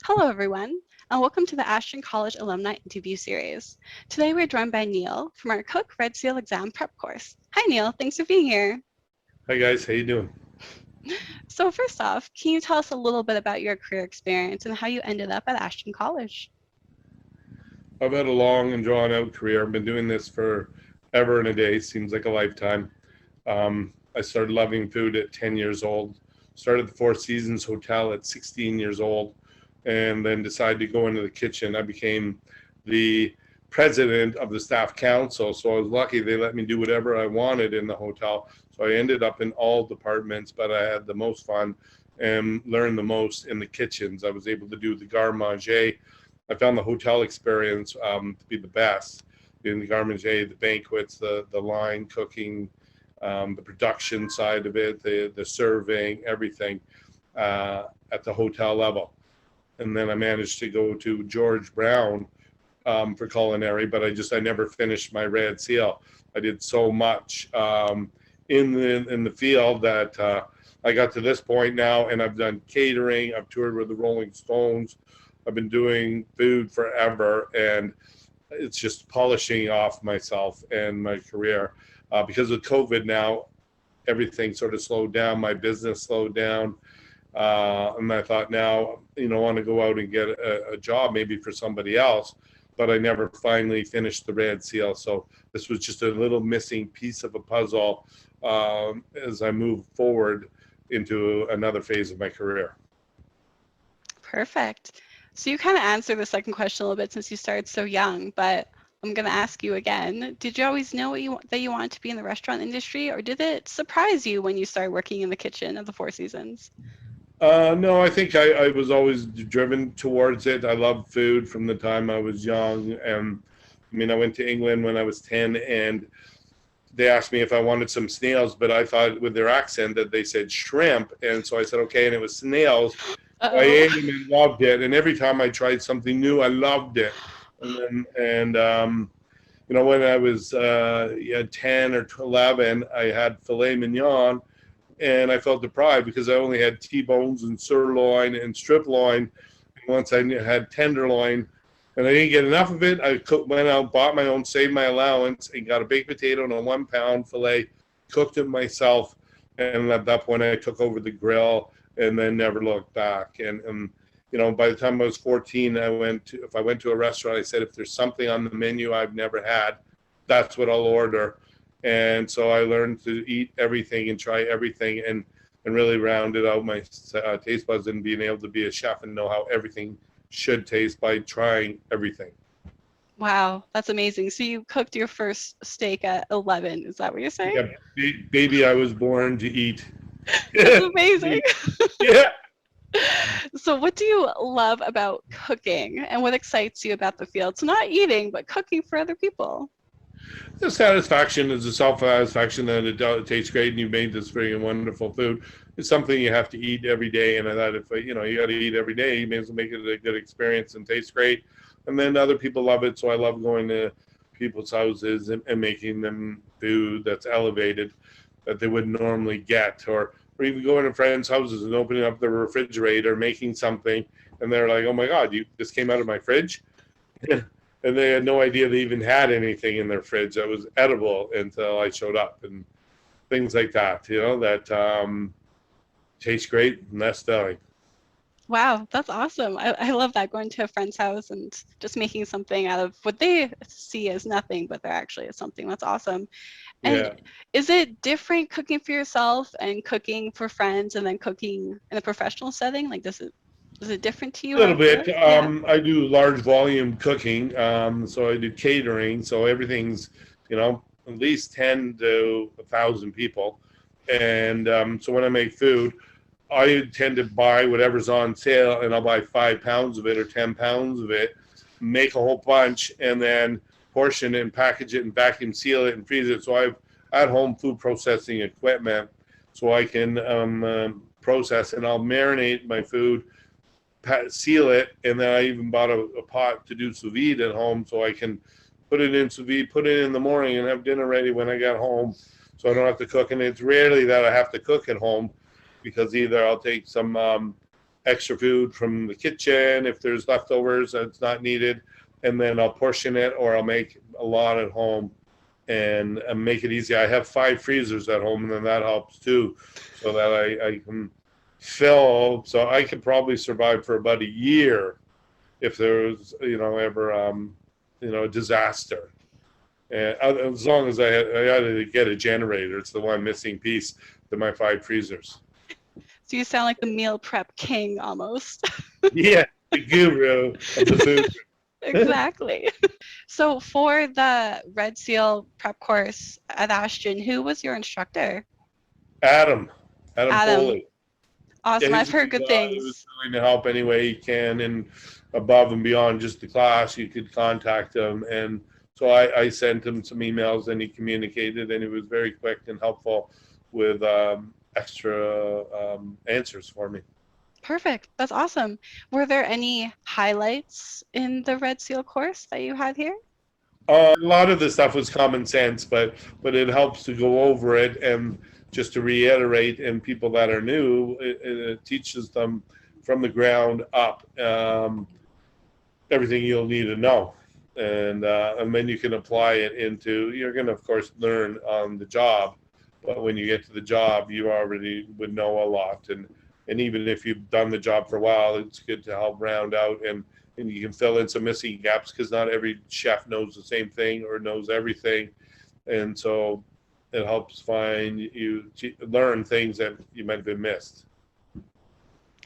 Hello, everyone, and welcome to the Ashton College Alumni Interview Series. Today, we're joined by Neil from our Cook Red Seal Exam Prep course. Hi, Neil. Thanks for being here. Hi, guys. How you doing? So first off, can you tell us a little bit about your career experience and how you ended up at Ashton College? I've had a long and drawn-out career. I've been doing this for ever and a day. Seems like a lifetime. I started loving food at 10 years old. Started the Four Seasons Hotel at 16 years old, and then decided to go into the kitchen. I became the president of the staff council, so I was lucky they let me do whatever I wanted in the hotel. So I ended up in all departments, but I had the most fun and learned the most in the kitchens. I was able to do the garde manger. I found the hotel experience to be the best in the garde manger, the banquets, the line cooking, the production side of it, the serving, everything at the hotel level. And then I managed to go to George Brown for culinary, but I never finished my red seal. I did so much in the field that I got to this point now, and I've done catering. I've toured with the Rolling Stones. I've been doing food forever, and it's just polishing off myself and my career. Because of COVID now, everything sort of slowed down. My business slowed down. And I thought now, I want to go out and get a job maybe for somebody else, but I never finally finished the red seal. So this was just a little missing piece of a puzzle as I move forward into another phase of my career. Perfect. So you kind of answered the second question a little bit since you started so young, but I'm going to ask you again. Did you always know that you wanted to be in the restaurant industry, or did it surprise you when you started working in the kitchen of the Four Seasons? No, I think I was always driven towards it. I loved food from the time I was young. And I went to England when I was 10, and they asked me if I wanted some snails, but I thought with their accent that they said shrimp. And so I said, okay, and it was snails. I Uh-oh. ate them and loved it. And every time I tried something new, I loved it. When I was 10 or 11, I had filet mignon, and I felt deprived because I only had T-bones and sirloin and strip loin. And once I had tenderloin, and I didn't get enough of it, went out, bought my own, saved my allowance, and got a baked potato and a 1 pound filet, cooked it myself, and at that point I took over the grill and then never looked back. And by the time I was 14, if I went to a restaurant, I said, if there's something on the menu I've never had, that's what I'll order. And so I learned to eat everything and try everything, and really rounded out my taste buds and being able to be a chef and know how everything should taste by trying everything. Wow, that's amazing. So you cooked your first steak at 11. Is that what you're saying? Yeah, baby, I was born to eat. That's amazing. Yeah. So what do you love about cooking, and what excites you about the field? So not eating, but cooking for other people. The satisfaction is the self-satisfaction that it tastes great and you made this very wonderful food. It's something you have to eat every day, and I thought if you got to eat every day, you may as well make it a good experience and taste great. And then other people love it, so I love going to people's houses and making them food that's elevated that they wouldn't normally get, or even going to friends' houses and opening up the refrigerator, making something, and they're like, "Oh my God, this came out of my fridge." And they had no idea they even had anything in their fridge that was edible until I showed up, and things like that, that taste great and that's filling. Wow, that's awesome. I love that, going to a friend's house and just making something out of what they see as nothing, but they're actually as something. That's awesome. And Yeah, is it different cooking for yourself and cooking for friends and then cooking in a professional setting? Like, is it different to you a little how it bit. feels? Yeah. I do large volume cooking, so I do catering. So everything's, at least 10 to 1,000 people, and so when I make food, I tend to buy whatever's on sale, and I'll buy 5 pounds of it or 10 pounds of it, make a whole bunch, and then portion it and package it and vacuum seal it and freeze it. So I've at home food processing equipment, so I can process, and I'll marinate my food, seal it, and then I even bought a pot to do sous vide at home, so I can put it in sous vide, put it in the morning, and have dinner ready when I get home, so I don't have to cook. And it's rarely that I have to cook at home because either I'll take some extra food from the kitchen if there's leftovers that's not needed, and then I'll portion it, or I'll make a lot at home and make it easy. I have 5 freezers at home, and then that helps too, so that I can fill. So I could probably survive for about a year if there was, ever, a disaster. And as long as I had to get a generator, it's the one missing piece to my 5 freezers. So you sound like the meal prep king almost. Yeah, the guru of the food. Exactly. So for the Red Seal prep course at Ashton, who was your instructor? Adam Adam. Foley. Yeah, Awesome. he's I've a heard good good guy who's things. willing to help any way he can, and above and beyond just the class, you could contact him. And so I sent him some emails, and he communicated, and he was very quick and helpful with extra answers for me. Perfect. That's awesome. Were there any highlights in the Red Seal course that you had here? A lot of the stuff was common sense, but it helps to go over it and just to reiterate. And people that are new, it teaches them from the ground up everything you'll need to know, and then you can apply it into. You're going to, of course, learn on the job, but when you get to the job, you already would know a lot. And even if you've done the job for a while, it's good to help round out, and you can fill in some missing gaps, because not every chef knows the same thing or knows everything. And so it helps find you learn things that you might have been missed.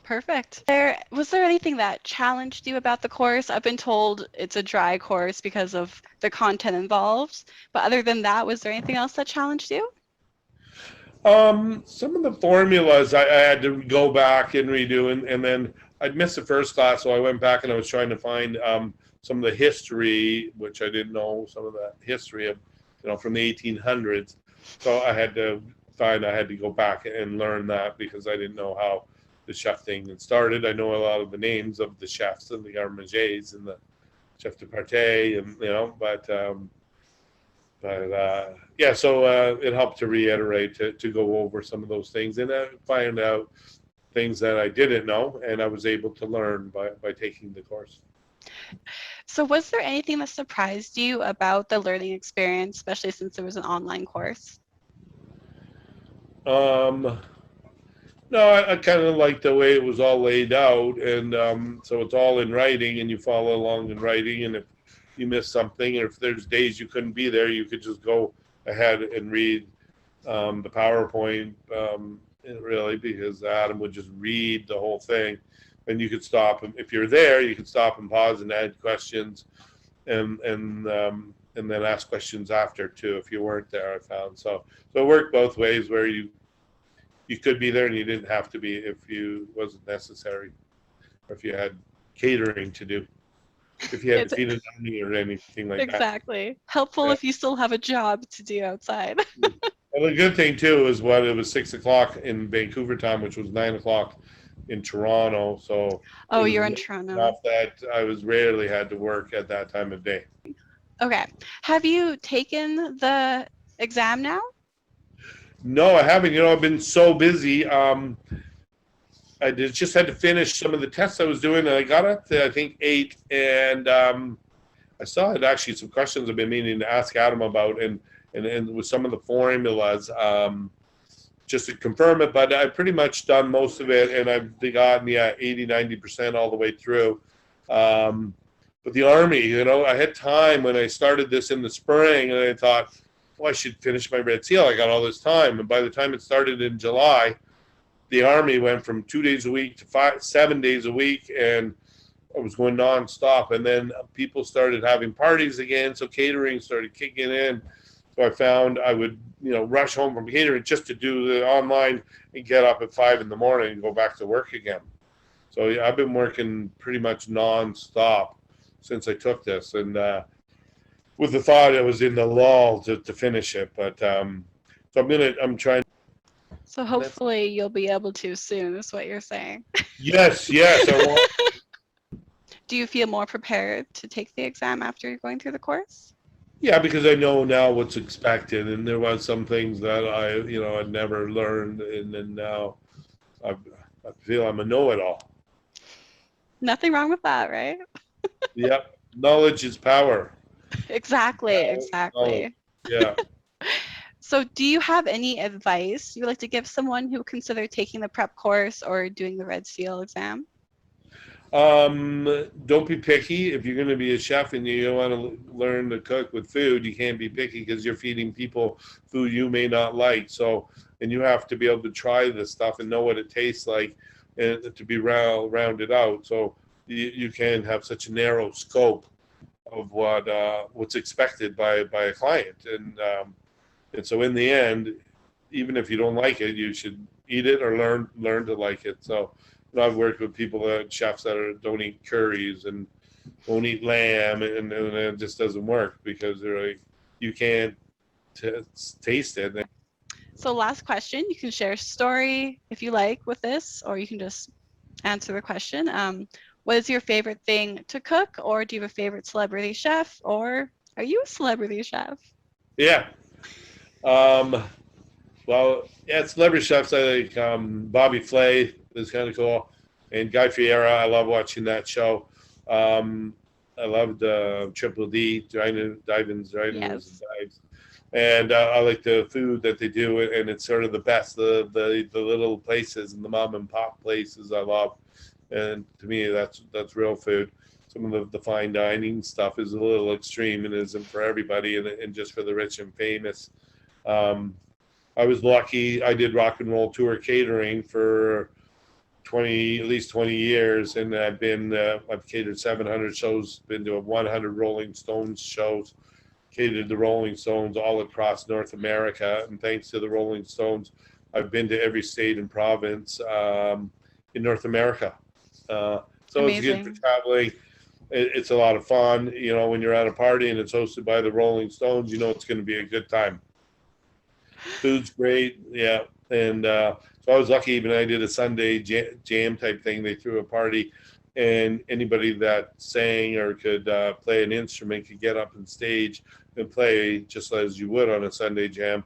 Perfect. Was there anything that challenged you about the course? I've been told it's a dry course because of the content involved, but other than that, was there anything else that challenged you? Some of the formulas I had to go back and redo, and then I'd missed the first class, so I went back and I was trying to find some of the history, which I didn't know, some of the history of, from the 1800s. So I had to go back and learn that, because I didn't know how the chef thing had started. I know a lot of the names of the chefs and the garde mangers and the chef de partie, and yeah, so it helped to reiterate, to go over some of those things, and find out things that I didn't know, and I was able to learn by taking the course. So was there anything that surprised you about the learning experience, especially since it was an online course? Um, no, I kind of like the way it was all laid out, and so it's all in writing, and you follow along in writing, and if you miss something, or if there's days you couldn't be there, you could just go ahead and read the PowerPoint, really, because Adam would just read the whole thing, and you could stop. And if you're there, you could stop and pause and add questions, and then ask questions after too if you weren't there. I found so it worked both ways, where you could be there and you didn't have to be if you wasn't necessary, or if you had catering to do, if you had to feed an army or anything like that. Exactly. Helpful if you still have a job to do outside. Well, the good thing too is it was 6 o'clock in Vancouver time, which was 9 o'clock in Toronto. So Oh, you're in Toronto. enough that I was rarely had to work at that time of day. Okay. Have you taken the exam now? No, I haven't. I've been so busy. Just had to finish some of the tests I was doing, and I got it to, I think, 8, and I still had actually some questions I've been meaning to ask Adam about, and with some of the formulas, just to confirm it, but I've pretty much done most of it, and I've gotten 80, 90% all the way through. But the Army, I had time when I started this in the spring, and I thought, I should finish my Red Seal. I got all this time, and by the time it started in July, the Army went from 2 days a week to 7 days a week, and I was going nonstop. And then people started having parties again, so catering started kicking in. So I found I would, rush home from catering just to do the online and get up at 5 in the morning and go back to work again. So I've been working pretty much nonstop since I took this, and with the thought I was in the lull to finish it. But so I'm trying. So hopefully you'll be able to soon, is what you're saying. Yes. I want. Do you feel more prepared to take the exam after you're going through the course? Yeah, because I know now what's expected, and there was some things that I, had never learned, and then now I, I feel I'm a know-it-all. Nothing wrong with that, right? Yep. Knowledge is power. Exactly, Knowledge. exactly. Yeah. So do you have any advice you would like to give someone who consider taking the prep course or doing the Red Seal exam? Don't be picky. If you're going to be a chef and you want to learn to cook with food, you can't be picky because you're feeding people food you may not like. So, and you have to be able to try this stuff and know what it tastes like, and to be rounded out. So you can have such a narrow scope of what's expected by a client, and so in the end, even if you don't like it, you should eat it or learn to like it. So, I've worked with people that chefs that don't eat curries and won't eat lamb, and it just doesn't work because they're like, you can't taste it. So last question, you can share a story if you like with this, or you can just answer the question. What is your favorite thing to cook, or do you have a favorite celebrity chef, or are you a celebrity chef? Yeah. Um, well, yeah, celebrity chefs. I like Bobby Flay is kind of cool, and Guy Fieri. I love watching that show. Um, I loved Triple D, Dives, Yes. and I like the food that they do, and it's sort of the best. The little places and the mom and pop places I love, and to me that's real food. Some of the fine dining stuff is a little extreme and isn't for everybody, and just for the rich and famous. Um, I was lucky. I did rock and roll tour catering for at least 20 years, and I've catered 700 shows, been to 100 Rolling Stones shows, catered the Rolling Stones all across North America, and thanks to the Rolling Stones, I've been to every state and province in North America. So it's good for Amazing. traveling. It's a lot of fun, when you're at a party and it's hosted by the Rolling Stones. It's going to be a good time. Food's great, yeah. And so I was lucky. Even I did a Sunday jam type thing. They threw a party, and anybody that sang or could play an instrument could get up on stage and play just as you would on a Sunday jam.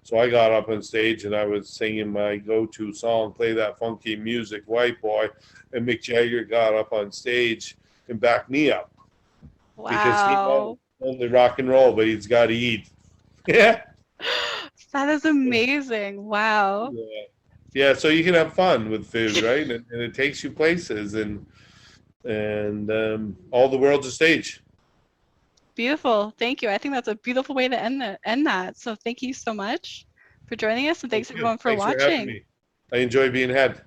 So I got up on stage and I was singing my go-to song, "Play That Funky Music, White Boy," and Mick Jagger got up on stage and backed me up because he knows Wow. only rock and roll, but he's got to eat. Yeah. That is amazing. Wow. Yeah. Yeah, so you can have fun with food, right? And it takes you places, and all the world's a stage. Beautiful. Thank you. I think that's a beautiful way to end that. So thank you so much for joining us, and Thank thanks you. everyone for Thanks for having watching. me. I enjoy being had.